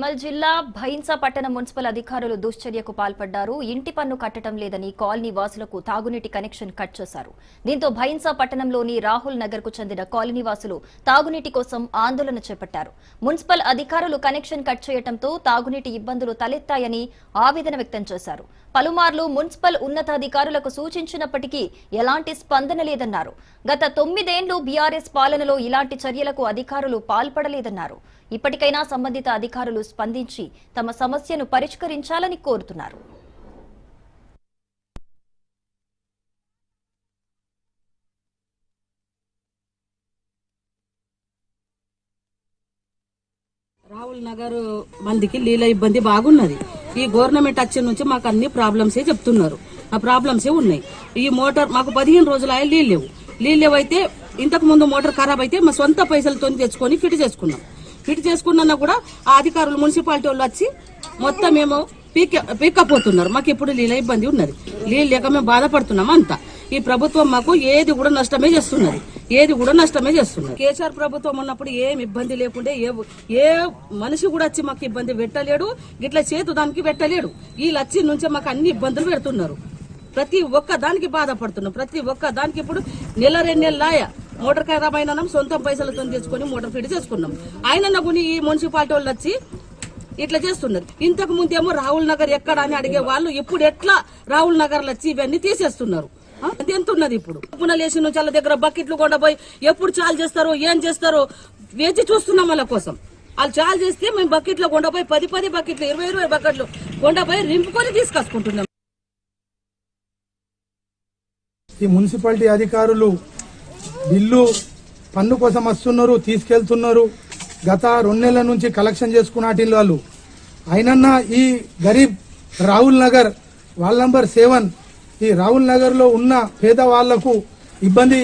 నిర్మల్ జిల్లా భైన్సా పట్టణ మున్సిపల్ అధికారులు దుశ్చర్యకు పాల్పడ్డారు. ఇంటి పన్ను కట్టడం లేదని కాలనీ వాసులకు తాగునీటి కనెక్షన్ కట్ చేశారు. దీంతో భైన్సా పట్టణంలోని రాహుల్ నగర్ కు చెందిన కాలనీ వాసులు తాగునీటి కోసం ఆందోళన చేపట్టారు. మున్సిపల్ అధికారులు కనెక్షన్ కట్ చేయడంతో తాగునీటి ఇబ్బందులు తలెత్తాయని ఆవేదన వ్యక్తం చేశారు. పలుమార్లు మున్సిపల్ ఉన్నతాధికారులకు సూచించినప్పటికీ ఎలాంటి స్పందన లేదన్నారు. గత 9 ఏళ్లు బీఆర్ఎస్ పాలనలో ఇలాంటి చర్యలకు అధికారులు పాల్పడలేదన్నారు. ఇప్పటికైనా సంబంధిత అధికారులు స్పందించి తమ సమస్యను పరిష్కరించాలని కోరుతున్నారు. రాహుల్ నగర్ మందికి నీళ్ళ ఇబ్బంది బాగున్నది. ఈ గవర్నమెంట్ వచ్చిన నుంచి మాకు అన్ని ప్రాబ్లమ్సే చెప్తున్నారు. ఆ ప్రాబ్లమ్సే ఉన్నాయి. ఈ మోటార్ మాకు 15 రోజులు అయ్యే నీళ్ళు లేవైతే ఇంతకు ముందు మోటార్ ఖరాబ్ అయితే మా సొంత పైసలతో తెచ్చుకొని ఫిట్ చేసుకున్నా కూడా ఆ అధికారులు మున్సిపాలిటీ వాళ్ళు వచ్చి మొత్తం మేము పీక్కపోతున్నారు. మాకు ఇప్పుడు నీళ్ళ ఇబ్బంది ఉన్నది. నీళ్ళు లేక మేము బాధపడుతున్నాం అంతా. ఈ ప్రభుత్వం మాకు ఏది కూడా నష్టమే చేస్తున్నది. కేసీఆర్ ప్రభుత్వం ఉన్నప్పుడు ఏం ఇబ్బంది లేకుంటే ఏ మనిషి కూడా వచ్చి మాకు ఇబ్బంది పెట్టలేడు, గిట్లా చేతు దానికి పెట్టలేడు. వీళ్ళు వచ్చి నుంచే మాకు అన్ని ఇబ్బందులు పెడుతున్నారు. ప్రతి ఒక్క దానికి బాధపడుతున్నాం. ప్రతి ఒక్క దానికి ఇప్పుడు నెల 2 నెలలాయ మోటార్ ఖరాబ్ అయినా సొంత పైసలతో తెచ్చుకొని మోటార్ ఫిట్ చేసుకున్నాం. ఆయన కొన్ని ఈ మున్సిపాలిటీ వాళ్ళు వచ్చి ఇట్లా చేస్తున్నారు. ఇంతకు ముందేమో రాహుల్ నగర్ ఎక్కడ అని అడిగే వాళ్ళు ఇప్పుడు ఎట్లా రాహుల్ నగర్ వచ్చి ఇవన్నీ తీసేస్తున్నారు. ఎంత ఉన్నది ఇప్పుడు పునలేసి నుంచి వాళ్ళ దగ్గర బకెట్లు కొండపోయి ఎప్పుడు చాలు చేస్తారో ఏం చేస్తారో వేచి చూస్తున్నాం. వాళ్ళ కోసం వాళ్ళు చాలు చేస్తే మేము బకెట్లో కొండపోయి 10 బకెట్లు 20 బకెట్లు కొండపోయి రింపుకొని తీసుకొచ్చుకుంటున్నాం. ఈ మున్సిపాలిటీ అధికారులు బిల్లు పన్ను కోసం వస్తున్నారు, తీసుకెళ్తున్నారు. గత 2 నెలల నుంచి కలెక్షన్ చేసుకున్నటి వాళ్ళు అయినన్నా ఈ గరీబ్ రాహుల్ నగర్ వాల్ నంబర్ 7 ఈ రాహుల్ నగర్ లో ఉన్న పేదవాళ్లకు ఇబ్బంది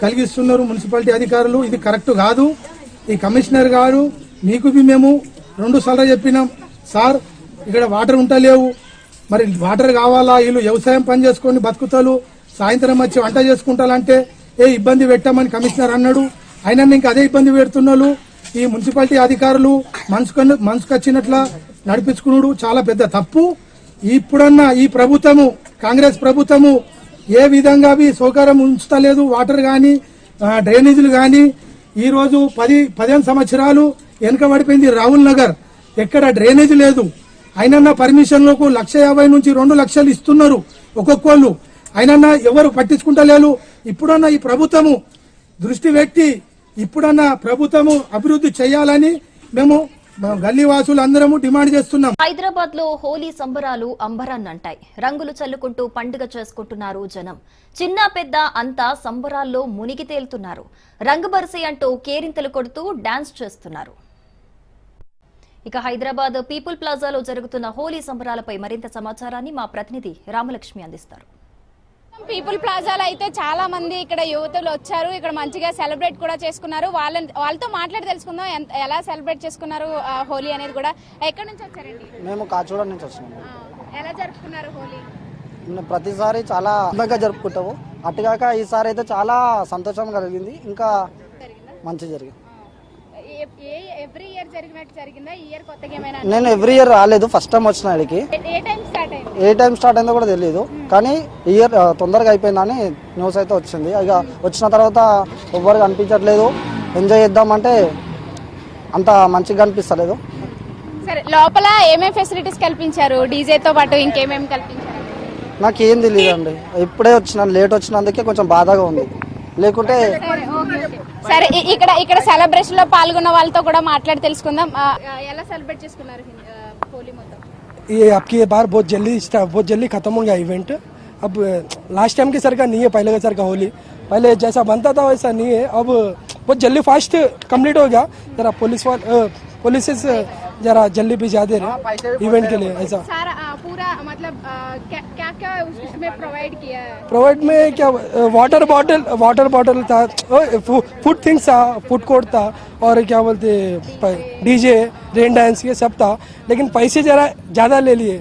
కలిగిస్తున్నారు మున్సిపాలిటీ అధికారులు. ఇది కరెక్ట్ కాదు. ఈ కమిషనర్ గారు మీకు మేము 2 సార్లు చెప్పినాం, సార్ ఇక్కడ వాటర్ ఉంటలేవు, మరి వాటర్ కావాలా, వీళ్ళు వ్యవసాయం పని చేసుకొని బతుకుతారు, సాయంత్రం వచ్చి వంట చేసుకుంటారంటే ఇబ్బంది పెట్టామని కమిషనర్ అన్నాడు. అయినా ఇంకా అదే ఇబ్బంది పెడుతున్నారు. ఈ మున్సిపాలిటీ అధికారులు మనసుకొచ్చినట్ల నడిపించుకున్నాడు చాలా పెద్ద తప్పు. ఇప్పుడన్నా ఈ ప్రభుత్వము కాంగ్రెస్ ప్రభుత్వము ఏ విధంగా సౌకర్యం ఉంచుతలేదు. వాటర్ గాని డ్రైనేజీలు గాని ఈ రోజు 15 సంవత్సరాలు వెనుకబడిపోయింది రాహుల్ నగర్. ఎక్కడ డ్రైనేజీ లేదు. అయినన్నా పర్మిషన్లకు 1,50,000 నుంచి 2 లక్షలు ఇస్తున్నారు ఒక్కొక్కళ్ళు. అయినన్నా ఎవరు పట్టించుకుంటలేరు. ఇప్పుడన్నా ఈ ప్రభుత్వము దృష్టి పెట్టి ఇప్పుడన్నా ప్రభుత్వము అభివృద్ధి చేయాలని మేము గల్లీవాసులు అందరము డిమాండ్ చేస్తున్నాం. హైదరాబాద్ లో హోలీ సంబరాలు అంబరాన్నంటాయి. రంగులు చల్లుకుంటూ పండుగ చేసుకుంటున్నారు జనం. చిన్న పెద్ద అంతా సంబరాల్లో మునిగి తేలుతున్నారు. రంగు బరిసే అంటూ కేరింతలు కొడుతూ డాన్స్ చేస్తున్నారు. ఇక హైదరాబాద్ పీపుల్ ప్లాజాలో జరుగుతున్న హోలీ సంబరాలపై మరింత సమాచారాన్ని మా ప్రతినిధి రామలక్ష్మి అందిస్తారు. పీపుల్ ప్లాజాలో అయితే చాలా మంది ఇక్కడ యువతులు వచ్చారు. ఇక్కడ మంచిగా సెలబ్రేట్ కూడా చేసుకున్నారు. వాళ్ళతో మాట్లాడి తెలుసుకుందాం ఎలా సెలబ్రేట్ చేసుకున్నారు హోలీ అనేది కూడా. ఎక్కడి నుంచి వచ్చారండి? మేము కాచూడ నుంచి వచ్చినాము. ఎలా జరుపుకున్నారు హోలీ? ప్రతిసారి చాలా అందంగా జరుపుకుంటాము. అటుగాక ఈసారి అయితే చాలా సంతోషం కలిగింది. ఇంకా మంచి జరిగింది. ఎవ్రీ ఇయర్ జరిగినట్టు జరిగిందా? ఈ ఇయర్ కొత్తగా ఏమైనా? నేను ఎవ్రీ ఇయర్ రాలేదు, ఫస్ట్ టైం వచ్చిన ఇక్కడికి. ఏ టైం స్టార్ట్ అయిందో కూడా తెలియదు, కానీ ఈ ఇయర్ తొందరగా అయిపోయిందని న్యూస్ అయితే వచ్చింది. ఇక వచ్చిన తర్వాత ఎవ్వరు కనిపించట్లేదు. ఎంజాయ్ చేద్దామంటే అంత మంచిగా అనిపిస్తలేదు. సరే, లోపల ఏమేమి ఫెసిలిటీస్ కల్పించారు? డీజేతో పాటు ఇంకేమేమి కల్పించారు? నాకేం తెలియదు అండి. ఇప్పుడే వచ్చిన, లేట్ వచ్చినందుకే కొంచెం బాధగా ఉంది. లేకుంటే సరే, ఇక్కడ సెలబ్రేషన్ లో పాల్గొన్న వాళ్ళతో కూడా మాట్లాడి తెలుసుకుందాం. ఎలా సెలబ్రేట్ చేసుకున్నారు హోలీ మొత్తం? ये आपकी बार बहुत जल्दी खत्म हो गया इवेंट. अब लास्ट टाइम के सर का नहीं है, पहले का सर का होली पहले जैसा बनता था वैसा नहीं है. अब बहुत जल्दी फास्ट कंप्लीट हो गया. जरा पुलिस जरा जल्दी भिजा दे रहे इवेंट के लिए. ऐसा सारा पूरा मतलब क्या क्या उसमें प्रोवाइड किया है? प्रोवाइड में क्या वाटर बॉटल था, फूड थिंग्स था, फूड कोर्ट था, और क्या बोलते डीजे, रेन डांस, ये सब था. लेकिन पैसे जरा ज्यादा ले लिए.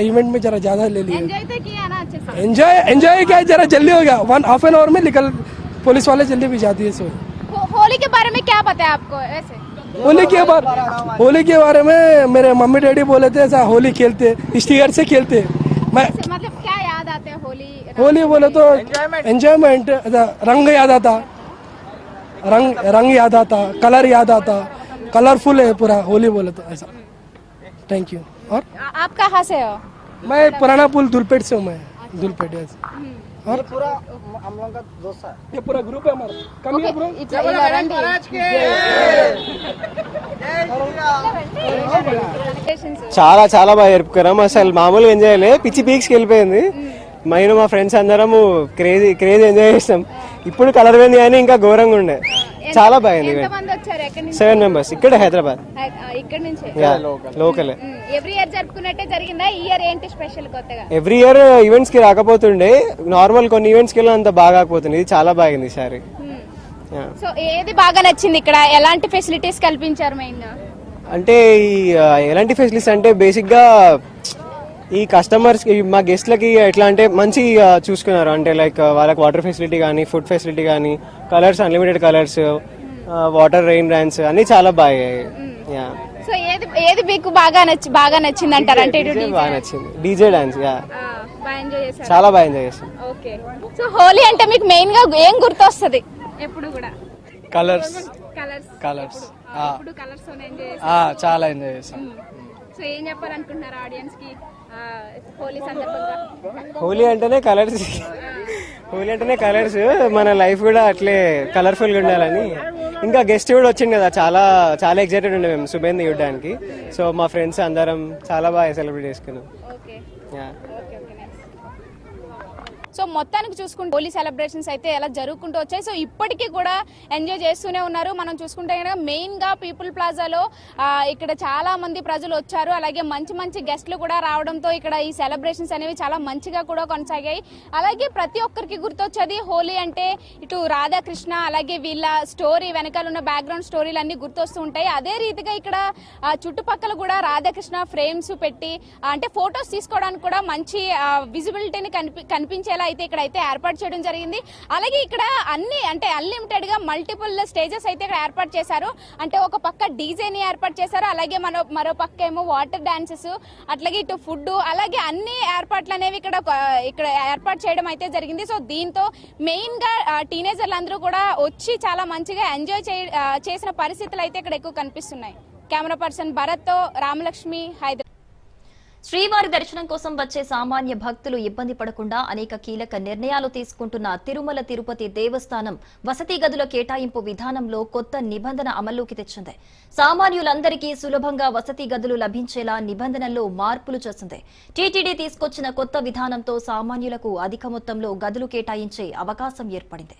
इवेंट में जरा ज्यादा ले लिए. एंजॉय तो किया ना अच्छे से? एंजॉय क्या, जरा जल्दी हो गया. 1.5 आवर में निकल, पुलिस वाले जल्दी भिजा दिए. सो होली के बारे में क्या पता है आपको? ऐसे होली के बारे में मेरे मम्मी डैडी बोले थे ऐसा होली खेलते स्टिकर से खेलते मैं मतलब क्या याद आते हैं होली बोले तो एंजॉयमेंट रंग याद आता रंग याद आता कलर याद आता कलरफुल है पूरा होली बोले तो ऐसा थैंक यू और आप कहाँ से हो मैं पुराना पुल धुलपेट से हूँ मैं धुलपेट और पूरा हम लोग का दोस्त है ये पूरा ग्रुप है हमारा कम ఓకే, ब्रो ఇలా రండి. చాలా చాలా బాగా జరుపుకున్నాం. అసలు మామూలుగా ఎంజాయ్ చేయలే, పిచ్చి పీక్స్కి వెళ్ళిపోయింది. నేను మా ఫ్రెండ్స్ అందరము క్రేజీ ఎంజాయ్ చేస్తాం. ఇప్పుడు కలర్ పోయింది కానీ ఇంకా ఘోరంగా ఉండే. చాలా బాగుంది. ఎంతమంది వచ్చారు? ఎక్కడి నుంచి? 7 members ఇక్కడ హైదరాబాద్. ఇక్కడ నుంచి లోకలే. ఎవ్రీ ఇయర్ జరుపుకున్నట్టే జరిగిందా? ఈ ఇయర్ ఏంటి స్పెషల్ కొత్తగా? ఎవ్రీ ఇయర్ ఈవెంట్స్ కి రాకపోతుండే, నార్మల్ కొన్ని ఈవెంట్స్ కి అంత బాగా కాకపోతుంది. ఇది చాలా బాగుంది ఈసారి. సో ఏది బాగా నచ్చింది ఇక్కడ? ఎలాంటి ఫెసిలిటీస్ కల్పించారు మెయిన్ గా? అంటే ఈ ఎలాంటి ఫెసిలిటీస్ అంటే బేసిక్ గా ఈ కస్టమర్స్ కి, మా గెస్ట్ లకి ఎట్లా అంటే మంచి చూసుకున్నారు. అంటే లైక్ వాళ్ళకి వాటర్ ఫెసిలిటీ కానీ, ఫుడ్ ఫెసిలిటీ కానీ, colours unlimited colours, water rain ర్యాన్స్ అన్ని చాలా బాగాయి. సో ఏది మీకు బాగా నచ్చింది అంటారు? అంటే బాగా నచ్చింది డీజే డాన్స్. బాగా ఎంజాయ్ చేశారు. చాలా బాగా ఎంజాయ్ చేస్తాం. ఓకే. సో హోలీ అంటే మీకు మెయిన్ గా ఏం గుర్తొస్తుంది? ఎప్పుడు కూడా కలర్స్ కలర్స్ ఇప్పుడు కలర్స్ తో ఎంజాయ్ చేస్తారు. చాలా ఎంజాయ్ చేస్తాం. సో ఏం చెప్పాలనుకుంటున్నారు ఆడియన్స్ కి హోలీ సందర్భంగా? హోలీ అంటేనే కలర్స్. హోలీ అంటేనే కలర్స్. మన లైఫ్ కూడా అట్లే కలర్ఫుల్ గా ఉండాలని. ఇంకా గెస్ట్ కూడా వచ్చింది కదా, చాలా చాలా ఎక్సైటెడ్ ఉండే మేము శుభేంద్ర చూడడానికి. సో మా ఫ్రెండ్స్ అందరం చాలా బాగా సెలబ్రేట్ చేసుకున్నాం. ఓకే. సో మొత్తానికి చూసుకుంటే హోలీ సెలబ్రేషన్స్ అయితే ఎలా జరుగుకుంటూ వచ్చాయి. సో ఇప్పటికీ కూడా ఎంజాయ్ చేస్తూనే ఉన్నారు. మనం చూసుకుంటే కనుక మెయిన్ గా పీపుల్ ప్లాజాలో ఇక్కడ చాలా మంది ప్రజలు వచ్చారు. అలాగే మంచి మంచి గెస్ట్లు కూడా రావడంతో ఇక్కడ ఈ సెలబ్రేషన్స్ అనేవి చాలా మంచిగా కూడా కొనసాగాయి. అలాగే ప్రతి ఒక్కరికి గుర్తొచ్చేది హోలీ అంటే ఇటు రాధాకృష్ణ, అలాగే వీళ్ళ స్టోరీ వెనకాల ఉన్న బ్యాక్గ్రౌండ్ స్టోరీలు అన్ని గుర్తొస్తూ ఉంటాయి. అదే రీతిగా ఇక్కడ చుట్టుపక్కల కూడా రాధాకృష్ణ ఫ్రేమ్స్ పెట్టి అంటే ఫొటోస్ తీసుకోవడానికి కూడా మంచి విజిబిలిటీని కనిపించేలా అయితే ఇక్కడ అయితే ఏర్పాటు చేయడం జరిగింది. అలాగే ఇక్కడ అన్ని అంటే అన్లిమిటెడ్ గా మల్టిపుల్ స్టేజెస్ అయితే ఇక్కడ ఏర్పాటు చేశారు. అంటే ఒక పక్క డీజేని ఏర్పాటు చేశారు, అలాగే మరో పక్క ఏమో వాటర్ డాన్సెస్, అట్లాగే ఇటు ఫుడ్, అలాగే అన్ని ఏర్పాట్లు అనేవి ఇక్కడ ఏర్పాటు చేయడం అయితే జరిగింది. సో దీంతో మెయిన్ గా టీనేజర్లు అందరూ కూడా వచ్చి చాలా మంచిగా ఎంజాయ్ చేసిన పరిస్థితులు అయితే ఇక్కడ ఎక్కువ కనిపిస్తున్నాయి. కెమెరా పర్సన్ భరత్ తో రామలక్ష్మి, హైదరాబాద్. శ్రీవారి దర్శనం కోసం వచ్చే సామాన్య భక్తులు ఇబ్బంది పడకుండా అనేక కీలక నిర్ణయాలు తీసుకుంటున్న తిరుమల తిరుపతి దేవస్థానం వసతి గదుల కేటాయింపు విధానంలో కొత్త నిబంధన అమల్లోకి తెచ్చింది. సామాన్యులందరికీ సులభంగా వసతి గదులు లభించేలా నిబంధనల్లో మార్పులు చేసింది. టీటీడీ తీసుకొచ్చిన కొత్త విధానంతో సామాన్యులకు అధిక మొత్తంలో గదులు కేటాయించే అవకాశం ఏర్పడింది.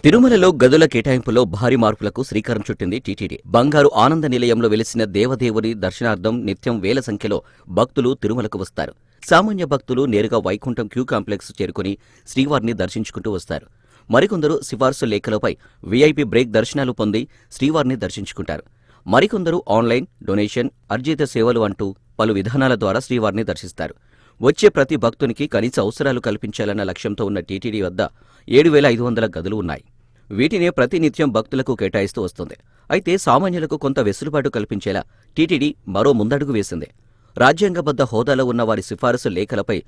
తిరుమలలో గదుల కేటాయింపులో భారీ మార్పులకు శ్రీకారం చుట్టింది టీటీడీ. బంగారు ఆనంద నిలయంలో వెలిసిన దేవదేవుని దర్శనార్థం నిత్యం వేల సంఖ్యలో భక్తులు తిరుమలకు వస్తారు. సామాన్య భక్తులు నేరుగా వైకుంఠం క్యూ కాంప్లెక్స్ చేరుకుని శ్రీవారిని దర్శించుకుంటూ వస్తారు. మరికొందరు సిఫార్సు లేఖలపై వీఐపీ బ్రేక్ దర్శనాలు పొంది శ్రీవారిని దర్శించుకుంటారు. మరికొందరు ఆన్లైన్, డొనేషన్, అర్జిత సేవలు అంటూ పలు విధానాల ద్వారా శ్రీవారిని దర్శిస్తారు. వచ్చే ప్రతి భక్తునికి కనీస అవసరాలు కల్పించాలన్న లక్ష్యంతో ఉన్న టీటీడీ వద్ద 7,500 గదులు ఉన్నాయి. వీటినే ప్రతినిత్యం భక్తులకు కేటాయిస్తూ వస్తుంది. అయితే సామాన్యులకు కొంత వెసులుబాటు కల్పించేలా టీటీడీ మరో ముందడుగు వేసింది. రాజ్యాంగబద్ధ హోదాలో ఉన్న వారి సిఫారసు లేఖలపై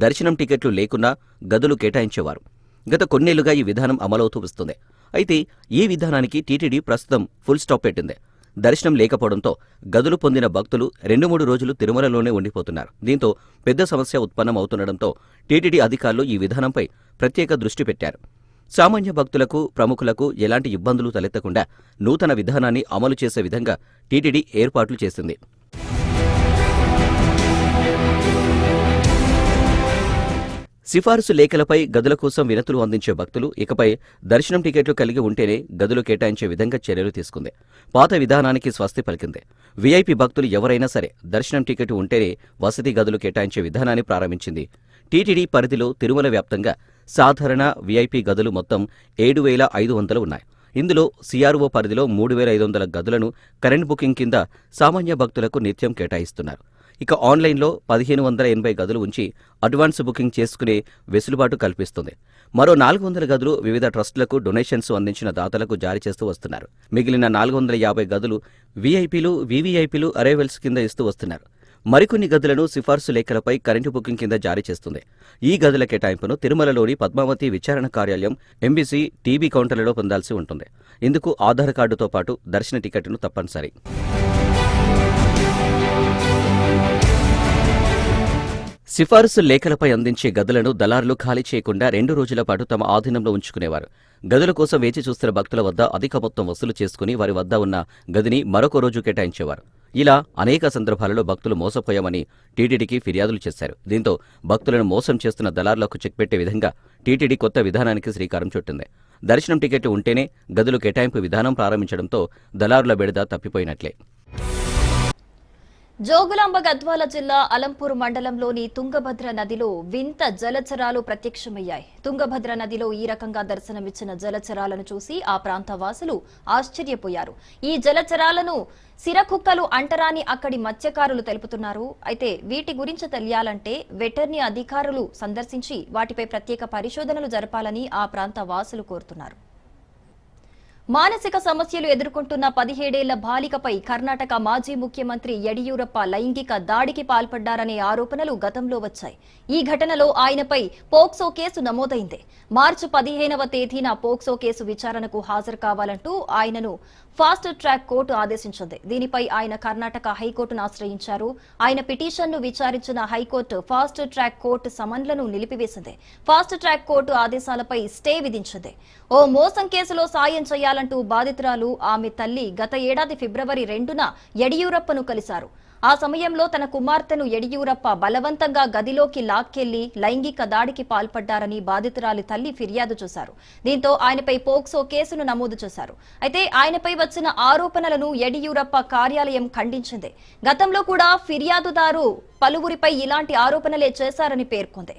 దర్శనం టికెట్లు లేకున్నా గదులు కేటాయించేవారు. గత కొన్నేళ్లుగా ఈ విధానం అమలవుతూ వస్తుంది. అయితే ఈ విధానానికి టీటీడీ ప్రస్తుతం ఫుల్ స్టాప్ పెట్టింది. దర్శనం లేకపోవడంతో గదులు పొందిన భక్తులు 2-3 రోజులు తిరుమలలోనే ఉండిపోతున్నారు. దీంతో పెద్ద సమస్య ఉత్పన్నమవుతుండటంతో టీటీడీ అధికారులు ఈ విధానంపై ప్రత్యేక దృష్టి పెట్టారు. సామాన్య భక్తులకు, ప్రముఖులకు ఎలాంటి ఇబ్బందులు తలెత్తకుండా నూతన విధానాన్ని అమలు చేసే విధంగా టీటీడీ ఏర్పాట్లు చేసింది. సిఫారసు లేఖలపై గదుల కోసం వినతులు అందించే భక్తులు ఇకపై దర్శనం టికెట్లు కలిగి ఉంటేనే గదులు కేటాయించే విధంగా చర్యలు తీసుకుంది. పాత విధానానికి స్వస్తి పలికింది. వీఐపీ భక్తులు ఎవరైనా సరే దర్శనం టికెట్ ఉంటేనే వసతి గదులు కేటాయించే విధానాన్ని ప్రారంభించింది. టీటీడీ పరిధిలో తిరుమల వ్యాప్తంగా సాధారణ వీఐపీ గదులు మొత్తం 7,500 ఉన్నాయి. ఇందులో సీఆర్ఓ పరిధిలో 3,500 గదులను కరెంట్ బుకింగ్ కింద సామాన్య భక్తులకు నిత్యం కేటాయిస్తున్నారు. ఇక ఆన్లైన్లో 1580 గదులు ఉంచి అడ్వాన్స్ బుకింగ్ చేసుకునే వెసులుబాటు కల్పిస్తుంది. మరో 400 గదులు వివిధ ట్రస్టులకు డొనేషన్స్ అందించిన దాతలకు జారీ చేస్తూ వస్తున్నారు. మిగిలిన 450 గదులు వీఐపీలు, వీవీఐపీలు అరైవల్స్ కింద ఇస్తూ వస్తున్నారు. మరికొన్ని గదులను సిఫార్సు లేఖలపై కరెంటు బుకింగ్ కింద జారీ చేస్తుంది. ఈ గదుల కేటాయింపును తిరుమలలోని పద్మావతి విచారణ కార్యాలయం, ఎంబీసీ, టీబీ కౌంటర్లలో పొందాల్సి ఉంటుంది. ఇందుకు ఆధార్ కార్డుతో పాటు దర్శన టికెట్ను తప్పనిసరి. సిఫారసు లేఖలపై అందించే గదులను దళారులు ఖాళీ చేయకుండా 2 రోజుల పాటు తమ ఆధీనంలో ఉంచుకునేవారు. గదుల కోసం వేచి చూస్తున్న భక్తుల వద్ద అధిక మొత్తం వసూలు చేసుకుని వారి వద్ద ఉన్న గదిని మరొక రోజు కేటాయించేవారు. ఇలా అనేక సందర్భాలలో భక్తులు మోసపోయామని టీటీడీకి ఫిర్యాదులు చేశారు. దీంతో భక్తులను మోసం చేస్తున్న దళారులకు చెక్ పెట్టే విధంగా టీటీడీ కొత్త విధానానికి శ్రీకారం చుట్టింది. దర్శనం టికెట్లు ఉంటేనే గదులు కేటాయింపు విధానం ప్రారంభించడంతో దళారుల బెడద తప్పిపోయినట్లే. జోగులాంబ గద్వాల జిల్లా అలంపూర్ మండలంలోని తుంగభద్ర నదిలో వింత జలచరాలు ప్రత్యక్షమయ్యాయి. తుంగభద్ర నదిలో ఈ రకంగా దర్శనమిచ్చిన జలచరాలను చూసి ఆ ప్రాంత వాసులు ఆశ్చర్యపోయారు. ఈ జలచరాలను సిరకుక్కలు అంటరాని అక్కడి మత్స్యకారులు తెలుపుతున్నారు. అయితే వీటి గురించి తెలియాలంటే వెటర్నరీ అధికారులు సందర్శించి వాటిపై ప్రత్యేక పరిశోధనలు జరపాలని ఆ ప్రాంత వాసులు కోరుతున్నారు. మానసిక సమస్యలు ఎదుర్కొంటున్న 17 ఏళ్ల బాలికపై కర్ణాటక మాజీ ముఖ్యమంత్రి యడియూరప్ప లైంగిక దాడికి పాల్పడ్డారనే ఆరోపణలు గతంలో వచ్చాయి. ఈ ఘటనలో ఆయనపై పోక్సో కేసు నమోదైంది. మార్చి 15వ తేదీన పోక్సో కేసు విచారణకు హాజరు కావాలంటూ ఆయనను ఫాస్ట్ ట్రాక్ కోర్టు ఆదేశించింది. దీనిపై ఆయన కర్ణాటక హైకోర్టును ఆశ్రయించారు. ఆయన పిటిషన్ను విచారించిన హైకోర్టు ఫాస్ట్ ట్రాక్ కోర్టు సమన్లను నిలిపివేసింది. ఫాస్ట్ ట్రాక్ కోర్టు ఆదేశాలపై స్టే విధించింది. ఓ మోసం కేసులో సాయం చేయాలంటూ బాధితురాలు ఆమె తల్లి గత ఏడాది ఫిబ్రవరి 2న యడియూరప్పను కలిశారు. ఆ సమయంలో తన కుమార్తెను యడియూరప్ప బలవంతంగా గదిలోకి లాక్కెళ్లి లైంగిక దాడికి పాల్పడ్డారని బాధితురాలి తల్లి ఫిర్యాదు చేశారు. దీంతో ఆయనపై పోక్సో కేసును నమోదు చేశారు. అయితే ఆయనపై వచ్చిన ఆరోపణలను యడియూరప్ప కార్యాలయం ఖండించింది. గతంలో కూడా ఫిర్యాదుదారు పలువురిపై ఇలాంటి ఆరోపణలే చేశారని పేర్కొంది.